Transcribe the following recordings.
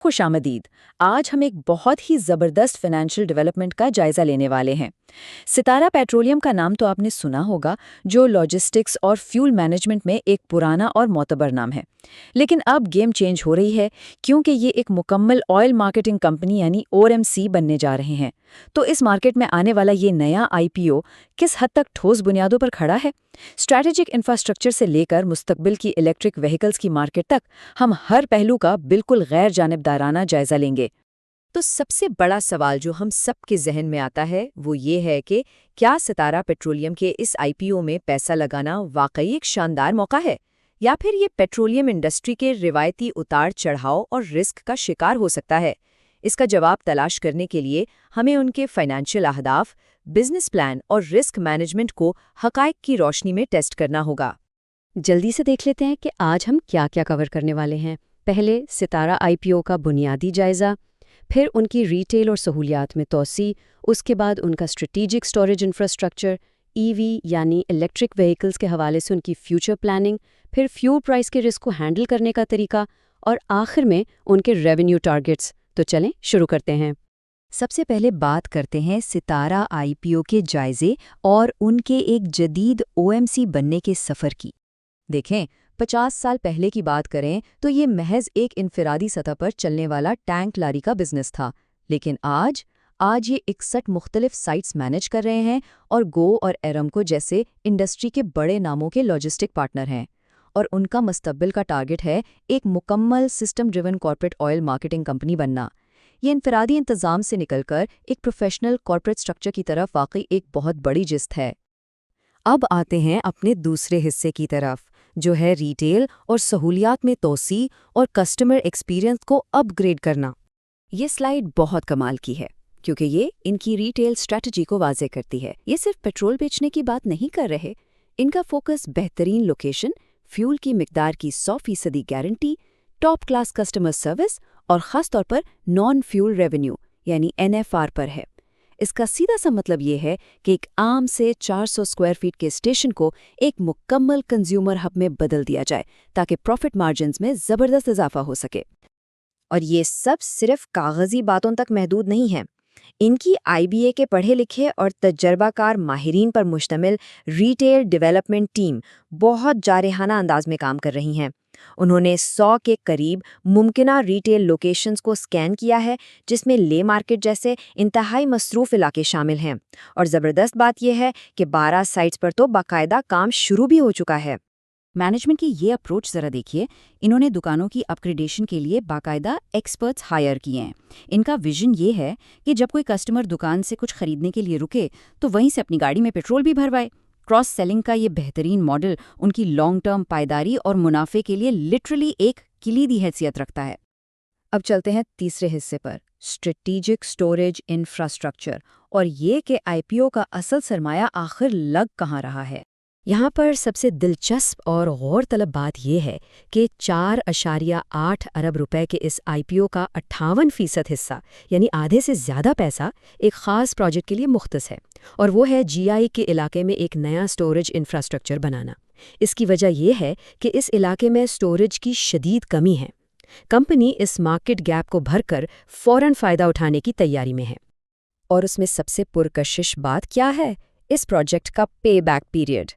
خوش آمدید۔ آج ہم ایک بہت ہی زبردست فائنینشیل ڈیولپمنٹ کا جائزہ لینے والے ہیں۔ ستارہ پیٹرولیم کا نام تو آپ نے سنا ہوگا، جو لاجسٹکس اور فیول مینجمنٹ میں ایک پرانا اور معتبر نام ہے۔ لیکن اب گیم چینج ہو رہی ہے، کیونکہ یہ ایک مکمل آئل مارکیٹنگ کمپنی یعنی OMC بننے جا رہے ہیں۔ تو اس مارکیٹ میں آنے والا یہ نیا IPO کس حد تک ٹھوس بنیادوں پر کھڑا ہے؟ اسٹریٹجک انفراسٹرکچر سے لے کر مستقبل کی الیکٹرک وہیکلز کی مارکیٹ تک ہم ہر پہلو کا بالکل غیر جانبدارانہ جائزہ لیں گے۔ تو سب سے بڑا سوال جو ہم سب کے ذہن میں آتا ہے وہ یہ ہے کہ کیا ستارہ پیٹرولیم کے اس IPO میں پیسہ لگانا واقعی ایک شاندار موقع ہے، یا پھر یہ پیٹرولیم انڈسٹری کے روایتی اتار چڑھاؤ اور رسک کا شکار ہو سکتا ہے؟ اس کا جواب تلاش کرنے کے لیے ہمیں ان کے فائنینشیل اہداف، بزنس پلان اور رسک مینجمنٹ کو حقائق کی روشنی میں ٹیسٹ کرنا ہوگا۔ جلدی سے دیکھ لیتے ہیں کہ آج ہم کیا کیا کور کرنے والے ہیں۔ پہلے ستارہ IPO کا بنیادی جائزہ، پھر ان کی ریٹیل اور سہولیات میں توسیع، اس کے بعد ان کا اسٹریٹجک اسٹوریج انفراسٹرکچر، EV یعنی الیکٹرک وہیکلز کے حوالے سے ان کی فیوچر پلاننگ، پھر فیول پرائس کے رسک کو ہینڈل کرنے کا طریقہ، اور آخر میں ان کے ریونیو ٹارگٹس۔ تو چلیں شروع کرتے ہیں۔ سب سے پہلے بات کرتے ہیں ستارہ IPO کے جائزے اور ان کے ایک جدید OMC بننے کے سفر کی۔ دیکھیں، 50 سال پہلے کی بات کریں تو یہ محض ایک انفرادی سطح پر چلنے والا ٹینک لاری کا بزنس تھا، لیکن آج یہ 61 مختلف سائٹس مینج کر رہے ہیں اور گو اور ایرمکو جیسے انڈسٹری کے بڑے ناموں کے لاجسٹک پارٹنر ہیں، اور ان کا مستقبل کا ٹارگٹ ہے ایک مکمل system driven corporate oil marketing company بننا۔ یہ انفرادی انتظام سے نکل کر ایک پروفیشنل کارپوریٹ سٹرکچر کی طرف واقعی ایک بہت بڑی جست ہے۔ اب آتے ہیں اپنے دوسرے حصے کی طرف، جو ہے ریٹیل اور سہولیات میں توسیع اور کسٹمر ایکسپیرینس کو اپ گریڈ کرنا۔ یہ سلائیڈ بہت کمال کی ہے، کیونکہ یہ ان کی ریٹیل اسٹریٹجی کو واضح کرتی ہے۔ یہ صرف پیٹرول بیچنے کی بات نہیں کر رہے، ان کا فوکس بہترین لوکیشن، فیول کی مقدار کی 100% guarantee, top class customer service اور خاص طور پر نان فیول ریونیو یعنی NFR پر ہے۔ اس کا سیدھا سا مطلب یہ ہے کہ ایک عام سے 400 اسکوائر فیٹ کے اسٹیشن کو ایک مکمل کنزیومر ہب میں بدل دیا جائے تاکہ پروفٹ مارجنز میں زبردست اضافہ ہو سکے۔ اور یہ سب صرف کاغذی باتوں تک محدود نہیں ہے۔ ان کی IBA کے پڑھے لکھے اور تجربہ کار ماہرین پر مشتمل ریٹیل ڈیولپمنٹ ٹیم بہت جارحانہ انداز میں کام کر رہی ہیں۔ انہوں نے 100 کے قریب ممکنہ ریٹیل لوکیشنز کو سکین کیا ہے، جس میں لے مارکیٹ جیسے انتہائی مصروف علاقے شامل ہیں، اور زبردست بات یہ ہے کہ 12 سائٹس پر تو باقاعدہ کام شروع بھی ہو چکا ہے۔ مینجمنٹ کی یہ اپروچ ذرا دیکھیے، انہوں نے دکانوں کی اپ گریڈیشن کے لیے باقاعدہ ایکسپرٹس ہائر کیے ہیں۔ ان کا ویژن یہ ہے کہ جب کوئی کسٹمر دکان سے کچھ خریدنے کے لیے رکے تو وہیں سے اپنی گاڑی میں پیٹرول بھی بھروائے۔ کراس سیلنگ کا یہ بہترین ماڈل ان کی لانگ ٹرم پائیداری اور منافع کے لیے لٹرلی ایک کلیدی حیثیت رکھتا ہے۔ اب چلتے ہیں تیسرے حصے پر، اسٹریٹجک اسٹوریج انفراسٹرکچر، اور یہ کہ IPO کا اصل سرمایہ آخر لگ کہاں رہا ہے۔ یہاں پر سب سے دلچسپ اور غور طلب بات یہ ہے کہ 4.8 ارب روپے کے اس IPO کا 58% حصہ یعنی آدھے سے زیادہ پیسہ ایک خاص پروجیکٹ کے لیے مختص ہے، اور وہ ہے GI کے علاقے میں ایک نیا سٹوریج انفراسٹرکچر بنانا۔ اس کی وجہ یہ ہے کہ اس علاقے میں سٹوریج کی شدید کمی ہے۔ کمپنی اس مارکیٹ گیپ کو بھر کر فوراً فائدہ اٹھانے کی تیاری میں ہے۔ اور اس میں سب سے پرکشش بات کیا ہے؟ اس پروجیکٹ کا پے بیک پیریڈ۔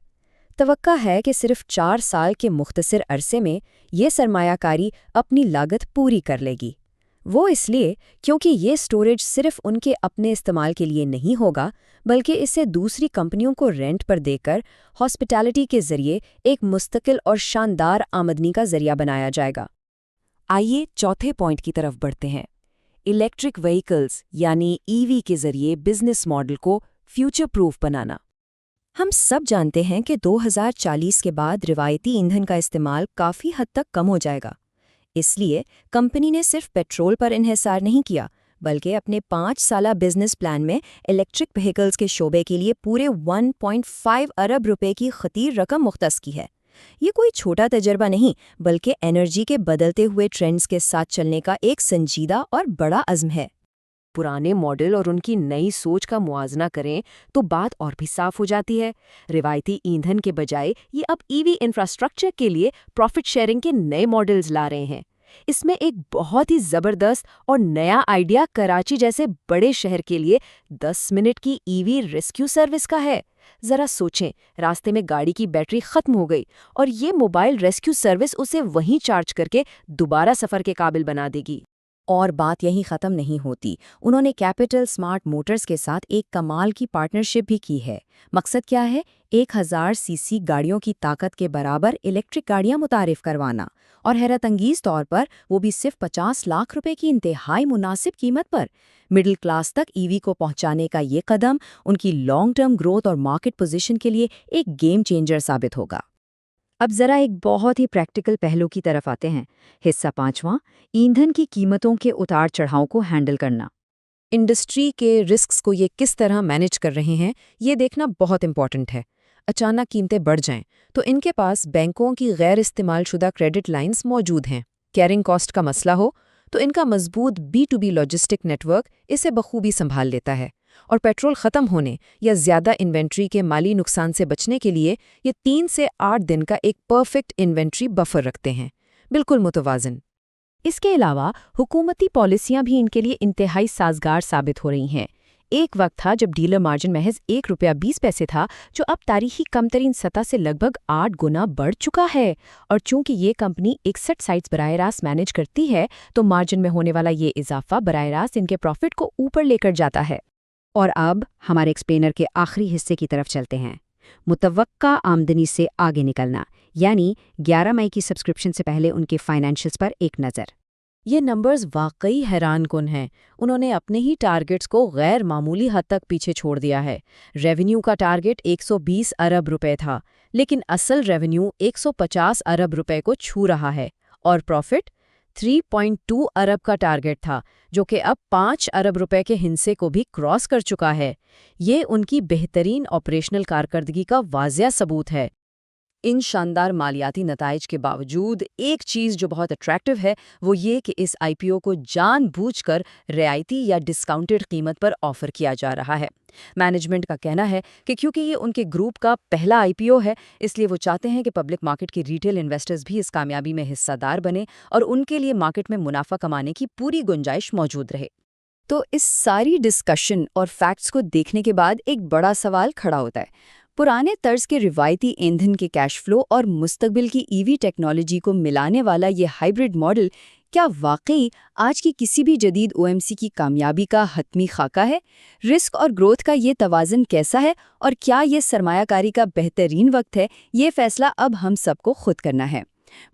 توقع ہے کہ صرف 4 سال کے مختصر عرصے میں یہ سرمایہ کاری اپنی لاگت پوری کر لے گی۔ وہ اس لیے کیونکہ یہ سٹوریج صرف ان کے اپنے استعمال کے لیے نہیں ہوگا، بلکہ اسے دوسری کمپنیوں کو رینٹ پر دے کر ہاسپٹیلٹی کے ذریعے ایک مستقل اور شاندار آمدنی کا ذریعہ بنایا جائے گا۔ آئیے چوتھے پوائنٹ کی طرف بڑھتے ہیں، الیکٹرک وہیکلز یعنی EV کے ذریعے بزنس ماڈل کو فیوچر پروف بنانا۔ ہم سب جانتے ہیں کہ 2040 کے بعد روایتی ایندھن کا استعمال کافی حد تک کم ہو جائے گا۔ اس لیے کمپنی نے صرف پیٹرول پر انحصار نہیں کیا، بلکہ اپنے 5 سالہ بزنس پلان میں الیکٹرک وہیکلز کے شعبے کے لیے پورے 1.5 ارب روپے کی خطیر رقم مختص کی ہے۔ یہ کوئی چھوٹا تجربہ نہیں، بلکہ انرجی کے بدلتے ہوئے ٹرینڈز کے ساتھ چلنے کا ایک سنجیدہ اور بڑا عزم ہے۔ پرانے ماڈل اور ان کی نئی سوچ کا موازنہ کریں تو بات اور بھی صاف ہو جاتی ہے۔ روایتی ایندھن کے بجائے یہ اب EV انفراسٹرکچر کے لیے پروفٹ شیئرنگ کے نئے ماڈلز لا رہے ہیں۔ اس میں ایک بہت ہی زبردست اور نیا آئیڈیا کراچی جیسے بڑے شہر کے لیے 10 منٹ کی ای وی ریسکیو سروس کا ہے۔ ذرا سوچیں، راستے میں گاڑی کی بیٹری ختم ہو گئی اور یہ موبائل ریسکیو سروس اسے وہیں چارج کر کے دوبارہ سفر کے قابل بنا دے گی۔ اور بات یہیں ختم نہیں ہوتی، انہوں نے کیپٹل اسمارٹ موٹرز کے ساتھ ایک کمال کی پارٹنرشپ بھی کی ہے۔ مقصد کیا ہے؟ 1000 سی سی گاڑیوں کی طاقت کے برابر الیکٹرک گاڑیاں متعارف کروانا، اور حیرت انگیز طور پر وہ بھی صرف 50 لاکھ روپے کی انتہائی مناسب قیمت پر۔ مڈل کلاس تک ای وی کو پہنچانے کا یہ قدم ان کی لانگ ٹرم گروتھ اور مارکیٹ پوزیشن کے لیے ایک گیم چینجر ثابت ہوگا۔ اب ذرا ایک بہت ہی پریکٹیکل پہلو کی طرف آتے ہیں۔ حصہ 5واں، ایندھن کی قیمتوں کے اتار چڑھاؤ کو ہینڈل کرنا۔ انڈسٹری کے رسکس کو یہ کس طرح مینج کر رہے ہیں، یہ دیکھنا بہت امپورٹنٹ ہے۔ اچانک قیمتیں بڑھ جائیں تو ان کے پاس بینکوں کی غیر استعمال شدہ کریڈٹ لائنز موجود ہیں۔ کیرنگ کاسٹ کا مسئلہ ہو تو ان کا مضبوط B2B لاجسٹک نیٹ ورک اسے بخوبی سنبھال لیتا ہے، اور پیٹرول ختم ہونے یا زیادہ انوینٹری کے مالی نقصان سے بچنے کے لیے یہ 3 سے 8 دن کا ایک پرفیکٹ انوینٹری بفر رکھتے ہیں، بالکل متوازن۔ اس کے علاوہ حکومتی پالیسیاں بھی ان کے لیے انتہائی سازگار ثابت ہو رہی ہیں۔ ایک وقت تھا جب ڈیلر مارجن محض ₹1.20 تھا، جو اب تاریخی کم ترین سطح سے لگ بھگ 8 گنا بڑھ چکا ہے، اور چونکہ یہ کمپنی 61 سائٹس براہ راست مینج کرتی ہے تو مارجن میں ہونے والا یہ اضافہ براہ راست ان کے پروفٹ کو اوپر لے کر جاتا ہے۔ اور اب ہمارے ایکسپلینر کے آخری حصے کی طرف چلتے ہیں، متوقع آمدنی سے آگے نکلنا، یعنی 11 مئی کی سبسکرپشن سے پہلے ان کے فائنینشلز پر ایک نظر۔ یہ نمبرز واقعی حیران کن ہیں۔ انہوں نے اپنے ہی ٹارگٹس کو غیر معمولی حد تک پیچھے چھوڑ دیا ہے۔ ریونیو کا ٹارگٹ 120 ارب روپے تھا، لیکن اصل ریونیو 150 ارب روپے کو چھو رہا ہے، اور پروفٹ 3.2 ارب کا ٹارگٹ تھا، جو کہ اب 5 ارب روپے کے ہندسے کو بھی کراس کر چکا ہے۔ یہ ان کی بہترین آپریشنل کارکردگی کا واضح ثبوت ہے۔ ان شاندار مالیاتی نتائج کے باوجود ایک چیز جو بہت اٹریکٹو ہے وہ یہ کہ اس آئی پی او کو جان بوجھ کر رعایتی یا ڈسکاؤنٹڈ قیمت پر آفر کیا جا رہا ہے۔ مینجمنٹ کا کہنا ہے کہ کیونکہ یہ ان کے گروپ کا پہلا آئی پی او ہے، اس لیے وہ چاہتے ہیں کہ پبلک مارکیٹ کے ریٹیل انویسٹرز بھی اس کامیابی میں حصہ دار بنیں اور ان کے لیے مارکیٹ میں منافع کمانے کی پوری گنجائش موجود رہے۔ تو اس ساری ڈسکشن اور فیکٹس کو دیکھنے کے بعد ایک بڑا سوال کھڑا ہوتا ہے۔ پرانے طرز کے روایتی ایندھن کے کیش فلو اور مستقبل کی ای وی ٹیکنالوجی کو ملانے والا یہ ہائبرڈ ماڈل کیا واقعی آج کی کسی بھی جدید او ایم سی کی کامیابی کا حتمی خاکہ ہے؟ رسک اور گروتھ کا یہ توازن کیسا ہے، اور کیا یہ سرمایہ کاری کا بہترین وقت ہے؟ یہ فیصلہ اب ہم سب کو خود کرنا ہے۔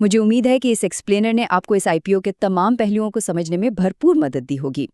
مجھے امید ہے کہ اس ایکسپلینر نے آپ کو اس آئی پی او کے تمام پہلوؤں کو سمجھنے میں بھرپور مدد دی ہوگی۔